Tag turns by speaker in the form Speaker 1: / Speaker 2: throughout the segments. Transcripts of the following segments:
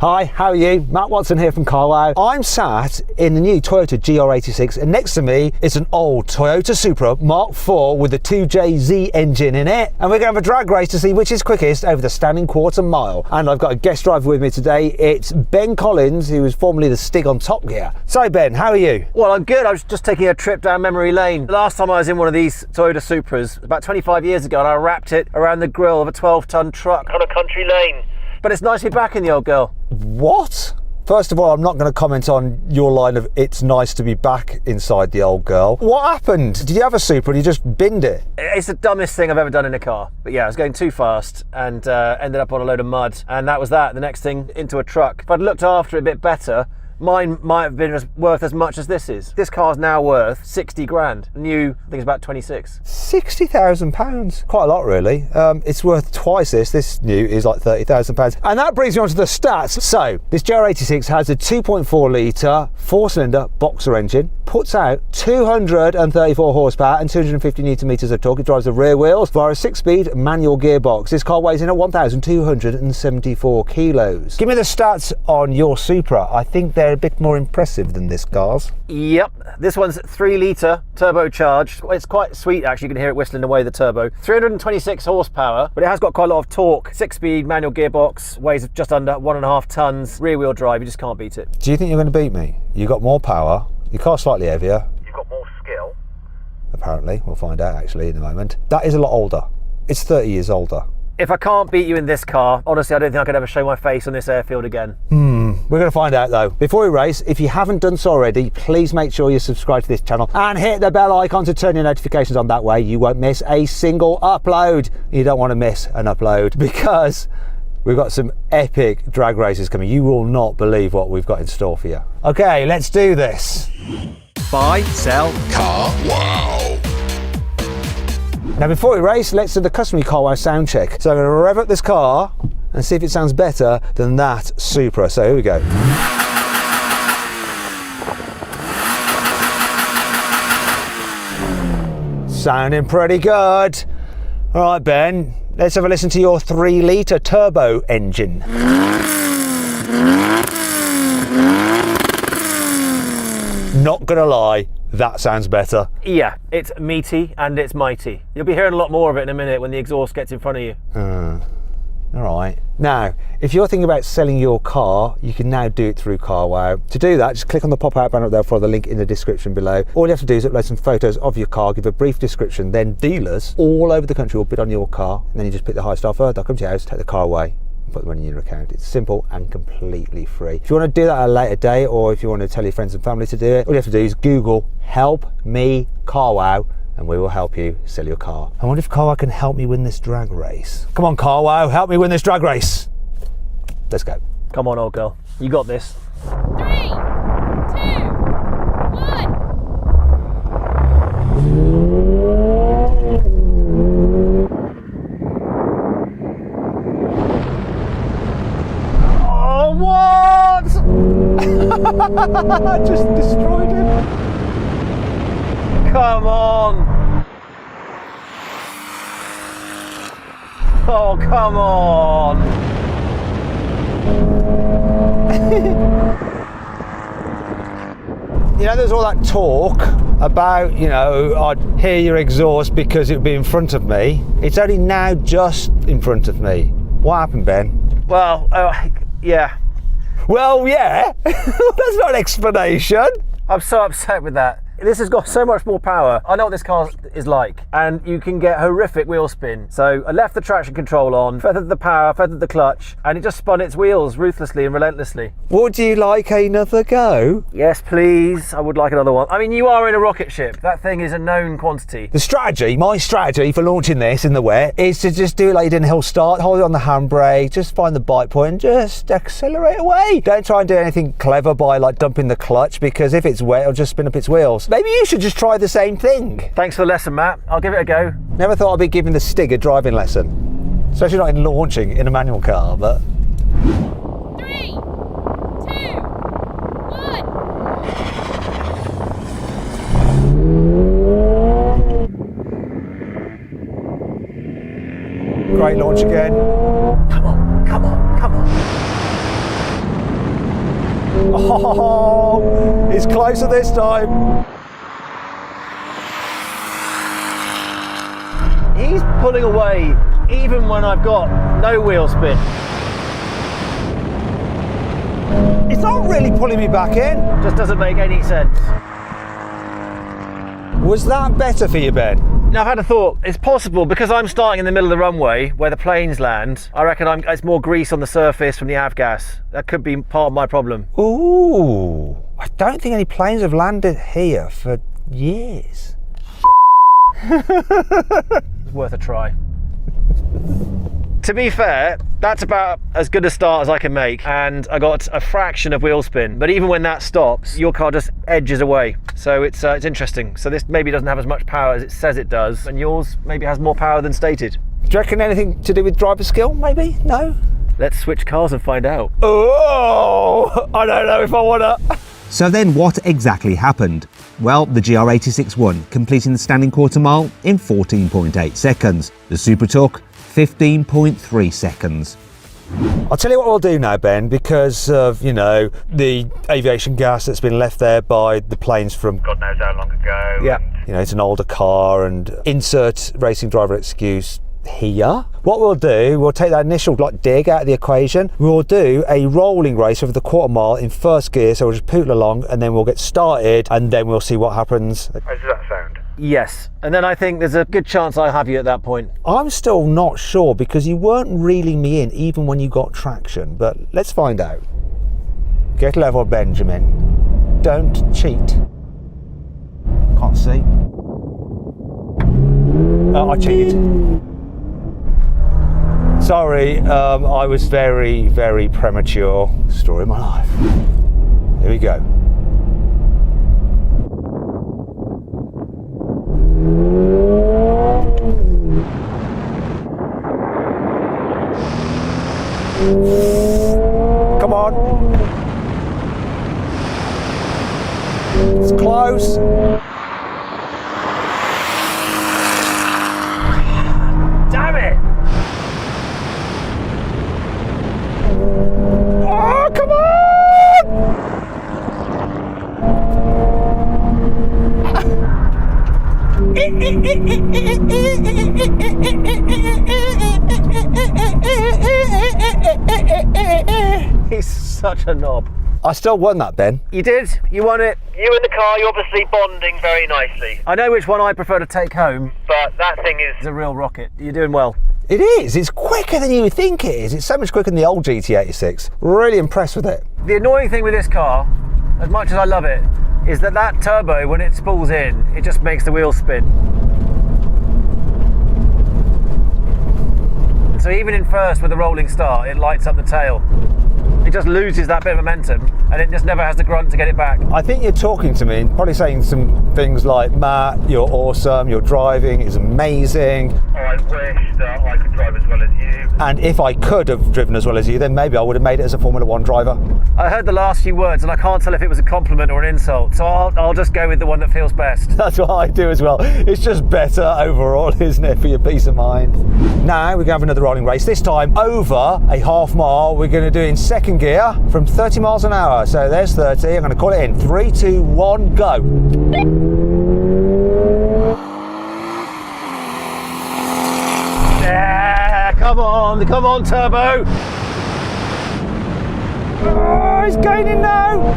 Speaker 1: Hi, how are you? Matt Watson here from Carwow. I'm sat in the new Toyota GR86 and next to me is an old Toyota Supra Mark IV with a 2JZ engine in it. And we're going to have a drag race to see which is quickest over the standing quarter mile. And I've got a guest driver with me today. It's Ben Collins, who was formerly the Stig on Top Gear. So Ben, how are you?
Speaker 2: Well, I'm good. I was just taking a trip down memory lane. The last time I was in one of these Toyota Supras, about 25 years ago, and I wrapped it around the grille of a 12-ton truck on a country lane. But it's nice to be back in the old girl.
Speaker 1: What? First of all, I'm not going to comment on your line of it's nice to be back inside the old girl. What happened? Did you have a Supra and you just binned it?
Speaker 2: It's the dumbest thing I've ever done in a car. But yeah, I was going too fast and ended up on a load of mud. And that was that. The next thing, into a truck. If I'd looked after it a bit better, mine might have been worth as much as this is. This car's now worth 60 grand. New, I think it's about 26.
Speaker 1: £60,000. Quite a lot, really. It's worth twice this. This new is like £30,000. And that brings me on to the stats. So, this GR86 has a 2.4 litre, 4-cylinder boxer engine, puts out 234 horsepower and 250 newton meters of torque. It drives the rear wheels via a 6-speed manual gearbox. This car weighs in at 1,274 kilos. Give me the stats on your Supra. I think they're a bit more impressive than this car's.
Speaker 2: Yep, this one's 3 litre turbocharged. It's quite sweet actually, you can hear it whistling away the turbo. 326 horsepower, but it has got quite a lot of torque. 6-speed manual gearbox, weighs just under 1.5 tons, rear wheel drive, you just can't beat it.
Speaker 1: Do you think you're going to beat me? You got more power, your car's slightly heavier.
Speaker 2: You've got more skill.
Speaker 1: Apparently, we'll find out actually in a moment. That is a lot older. It's 30 years older.
Speaker 2: If I can't beat you in this car, honestly, I don't think I could ever show my face on this airfield again.
Speaker 1: We're going to find out though. Before we race, if you haven't done so already, please make sure you subscribe to this channel and hit the bell icon to turn your notifications on. That way you won't miss a single upload. You don't want to miss an upload because we've got some epic drag races coming. You will not believe what we've got in store for you. Okay, let's do this.
Speaker 2: Buy, sell,
Speaker 3: Carwow.
Speaker 1: Now before we race, let's do the customary Carwow sound check. So I'm going to rev up this car and see if it sounds better than that Supra. So here we go. Sounding pretty good. All right, Ben, let's have a listen to your 3 litre turbo engine. Not gonna lie, that sounds better.
Speaker 2: Yeah, it's meaty and it's mighty. You'll be hearing a lot more of it in a minute when the exhaust gets in front of you.
Speaker 1: All right. Now, if you're thinking about selling your car, you can now do it through Carwow. To do that, just click on the pop-out banner up there for the link in the description below. All you have to do is upload some photos of your car, give a brief description, then dealers all over the country will bid on your car, and then you just pick the highest offer, they'll come to your house, take the car away, and put the money in your account. It's simple and completely free. If you want to do that at a later date, or if you want to tell your friends and family to do it, all you have to do is Google "Help Me Carwow" and we will help you sell your car. I wonder if Carwow can help me win this drag race. Come on, Carwow, help me win this drag race. Let's go.
Speaker 2: Come on, old girl. You got this.
Speaker 4: 3, 2, 1.
Speaker 2: Oh, what?
Speaker 1: I just destroyed him.
Speaker 2: Come on. Oh, come on.
Speaker 1: You know, there's all that talk about, you know, I'd hear your exhaust because it would be in front of me. It's only now just in front of me. What happened, Ben?
Speaker 2: Well, yeah.
Speaker 1: Well, yeah. That's not an explanation.
Speaker 2: I'm so upset with that. This has got so much more power. I know what this car is like, and you can get horrific wheel spin. So I left the traction control on, feathered the power, feathered the clutch, and it just spun its wheels ruthlessly and relentlessly.
Speaker 1: Would you like another go?
Speaker 2: Yes, please. I would like another one. I mean, you are in a rocket ship. That thing is a known quantity.
Speaker 1: The strategy, my strategy for launching this in the wet is to just do it like you did in hill start, hold it on the handbrake, just find the bite point and just accelerate away. Don't try and do anything clever by like dumping the clutch, because if it's wet, it'll just spin up its wheels. Maybe you should just try the same thing.
Speaker 2: Thanks for the lesson, Matt. I'll give it a go.
Speaker 1: Never thought I'd be giving the Stig a driving lesson. Especially not in launching in a manual car, but...
Speaker 4: 3, 2, 1.
Speaker 1: Great launch again.
Speaker 2: Come on, come on, come on.
Speaker 1: Oh, it's closer this time.
Speaker 2: He's pulling away even when I've got no wheel spin.
Speaker 1: It's not really pulling me back in.
Speaker 2: Just doesn't make any sense.
Speaker 1: Was that better for you, Ben?
Speaker 2: Now I've had a thought. It's possible because I'm starting in the middle of the runway where the planes land. I reckon it's more grease on the surface from the avgas. That could be part of my problem.
Speaker 1: Ooh, I don't think any planes have landed here for years.
Speaker 2: It's worth a try. To be fair, that's about as good a start as I can make, and I got a fraction of wheel spin, but even when that stops, your car just edges away. So it's interesting. So this maybe doesn't have as much power as it says it does, and yours maybe has more power than stated.
Speaker 1: Do you reckon anything to do with driver skill, maybe? No?
Speaker 2: Let's switch cars and find out.
Speaker 1: Oh, I don't know if I wanna.
Speaker 3: So then what exactly happened? Well, the GR86 won, completing the standing quarter mile in 14.8 seconds. The Supra took 15.3 seconds.
Speaker 1: I'll tell you what we'll do now, Ben, because of, you know, the aviation gas that's been left there by the planes from God knows how long ago.
Speaker 2: Yeah.
Speaker 1: And, you know, it's an older car, and insert racing driver excuse here. What we'll do, we'll take that initial dig out of the equation. We'll do a rolling race over the quarter mile in first gear, so we'll just pootle along and then we'll get started and then we'll see what happens. How does that sound?
Speaker 2: Yes, and then I think there's a good chance I'll have you at that point.
Speaker 1: I'm still not sure because you weren't reeling me in even when you got traction, but let's find out. Get level, Benjamin. Don't cheat. Can't see. I cheated. Sorry, I was very, very premature. Story of my life. Here we go. Come on. It's close.
Speaker 2: Damn it!
Speaker 1: Oh, come on!
Speaker 2: He's such a knob.
Speaker 1: I still won that, Ben.
Speaker 2: You did. You won it. You and the car, you're obviously bonding very nicely. I know which one I prefer to take home, but that thing is a real rocket. You're doing well.
Speaker 1: It is. It's quicker than you would think it is. It's so much quicker than the old GT86. Really impressed with it.
Speaker 2: The annoying thing with this car, as much as I love it, is that turbo, when it spools in, it just makes the wheels spin. So even in first with a rolling start, it lights up the tail. It just loses that bit of momentum and it just never has the grunt to get it back.
Speaker 1: I think you're talking to me and probably saying some things like, Matt, you're awesome, your driving is amazing.
Speaker 5: I wish that I could drive as well as you.
Speaker 1: And if I could have driven as well as you, then maybe I would have made it as a Formula One driver.
Speaker 2: I heard the last few words and I can't tell if it was a compliment or an insult, so I'll just go with the one that feels best.
Speaker 1: That's what I do as well. It's just better overall, isn't it, for your peace of mind? Now we're going to have another rolling race. This time over a half mile. We're going to do in second gear from 30 miles an hour. So there's 30. I'm going to call it in. 3, 2, 1, go.
Speaker 2: Yeah, come on, turbo.
Speaker 1: Oh, he's gaining now.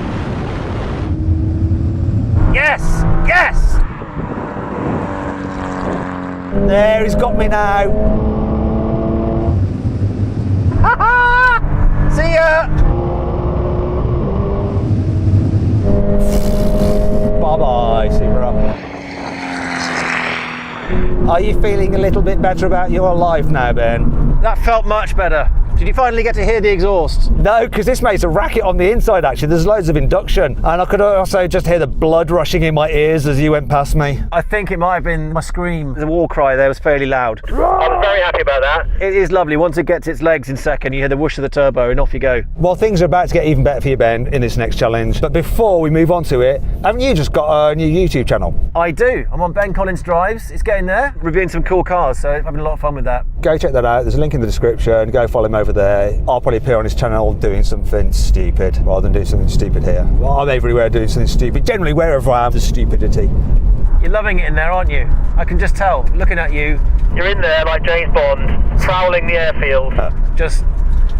Speaker 2: Yes, yes.
Speaker 1: There, he's got me now.
Speaker 2: See ya.
Speaker 1: Bye-bye, Supra. Are you feeling a little bit better about your life now, Ben?
Speaker 2: That felt much better. Did you finally get to hear the exhaust?
Speaker 1: No, because this makes a racket on the inside, actually. There's loads of induction. And I could also just hear the blood rushing in my ears as you went past me.
Speaker 2: I think it might have been my scream. The war cry there was fairly loud.
Speaker 5: I was very happy about that.
Speaker 2: It is lovely. Once it gets its legs in second, you hear the whoosh of the turbo and off you go.
Speaker 1: Well, things are about to get even better for you, Ben, in this next challenge. But before we move on to it, haven't you just got a new YouTube channel?
Speaker 2: I do. I'm on Ben Collins Drives. It's getting there. Reviewing some cool cars, so having a lot of fun with that.
Speaker 1: Go check that out. There's a link in the description. Go follow him over there. I'll probably appear on his channel doing something stupid rather than doing something stupid here. Well, I'm everywhere doing something stupid. Generally, wherever I am, there's stupidity.
Speaker 2: You're loving it in there, aren't you? I can just tell, looking at you.
Speaker 5: You're in there like James Bond, prowling the airfield.
Speaker 2: Just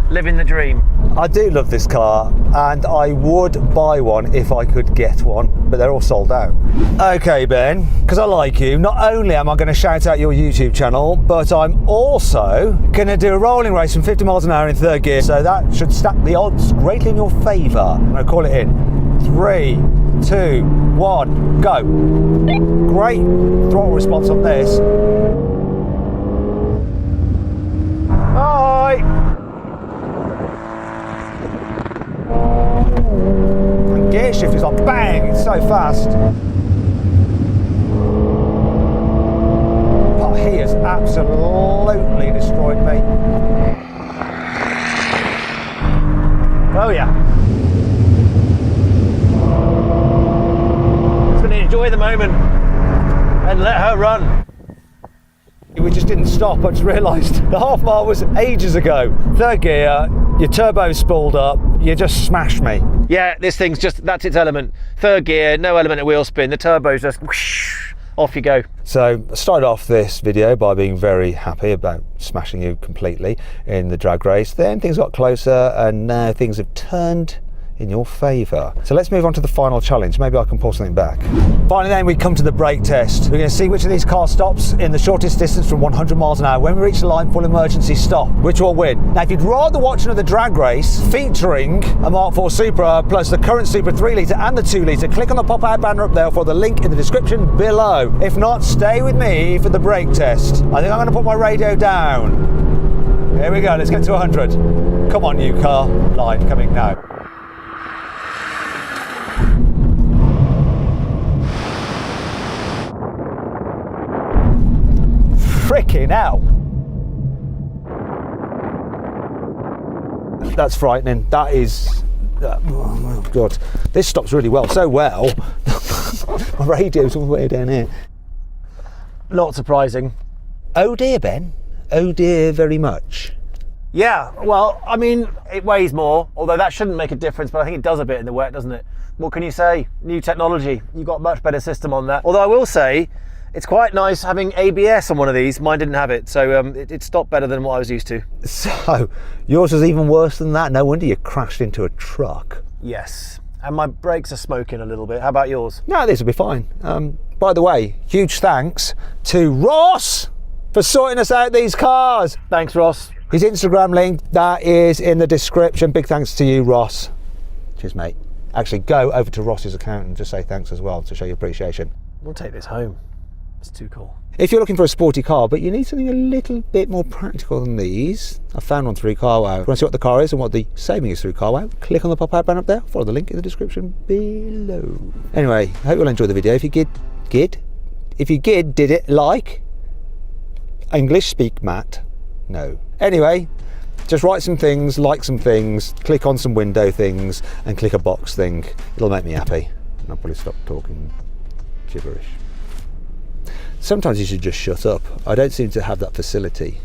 Speaker 2: living the dream.
Speaker 1: I do love this car, and I would buy one if I could get one, but they're all sold out. Okay, Ben, because I like you, not only am I going to shout out your YouTube channel, but I'm also going to do a rolling race from 50 miles an hour in third gear, so that should stack the odds greatly in your favour. I'm going to call it in. 3, 2, 1, go. Great throttle response on this. Hi. And gear shift is on, bang, it's so fast. But he has absolutely destroyed me. Oh yeah.
Speaker 2: Just going to enjoy the moment and let her run.
Speaker 1: We just didn't stop. I just realised the half mile was ages ago. Third gear, your turbo spooled up, you just smashed me.
Speaker 2: Yeah, this thing's just, that's its element. Third gear, no element of wheel spin. The turbo's just whoosh, off you go.
Speaker 1: So I started off this video by being very happy about smashing you completely in the drag race. Then things got closer and now things have turned in your favour. So let's move on to the final challenge. Maybe I can pull something back. Finally then we come to the brake test. We're going to see which of these cars stops in the shortest distance from 100 miles an hour. When we reach the line, full emergency stop, which will win. Now if you'd rather watch another drag race featuring a Mk4 Supra plus the current Supra 3 litre and the 2 litre, click on the pop-out banner up there for the link in the description below. If not, stay with me for the brake test. I think I'm going to put my radio down. Here we go, let's get to 100. Come on, new car. Line coming now. Frickin' hell. That's frightening. That is, oh my God. This stops really well, so well. My radio's all the way down here.
Speaker 2: Not surprising.
Speaker 1: Oh dear, Ben. Oh dear, very much.
Speaker 2: Yeah, well, I mean, it weighs more, although that shouldn't make a difference, but I think it does a bit in the wet, doesn't it? What can you say? New technology. You've got a much better system on that. Although I will say, it's quite nice having ABS on one of these. Mine didn't have it, so it stopped better than what I was used to.
Speaker 1: So, yours was even worse than that? No wonder you crashed into a truck.
Speaker 2: Yes, and my brakes are smoking a little bit. How about yours?
Speaker 1: No, this will be fine. By the way, huge thanks to Ross for sorting us out these cars.
Speaker 2: Thanks, Ross.
Speaker 1: His Instagram link, that is in the description. Big thanks to you, Ross. Cheers, mate. Actually, go over to Ross's account and just say thanks as well to show your appreciation.
Speaker 2: We'll take this home. It's too cool.
Speaker 1: If you're looking for a sporty car, but you need something a little bit more practical than these, I found one through Carwow. If you want to see what the car is and what the saving is through Carwow, click on the pop-out banner up there, follow the link in the description below. Anyway, I hope you'll enjoy the video. If you did it like? English speak Matt? No. Anyway, just write some things, like some things, click on some window things, and click a box thing. It'll make me happy. And I'll probably stop talking gibberish. Sometimes you should just shut up. I don't seem to have that facility.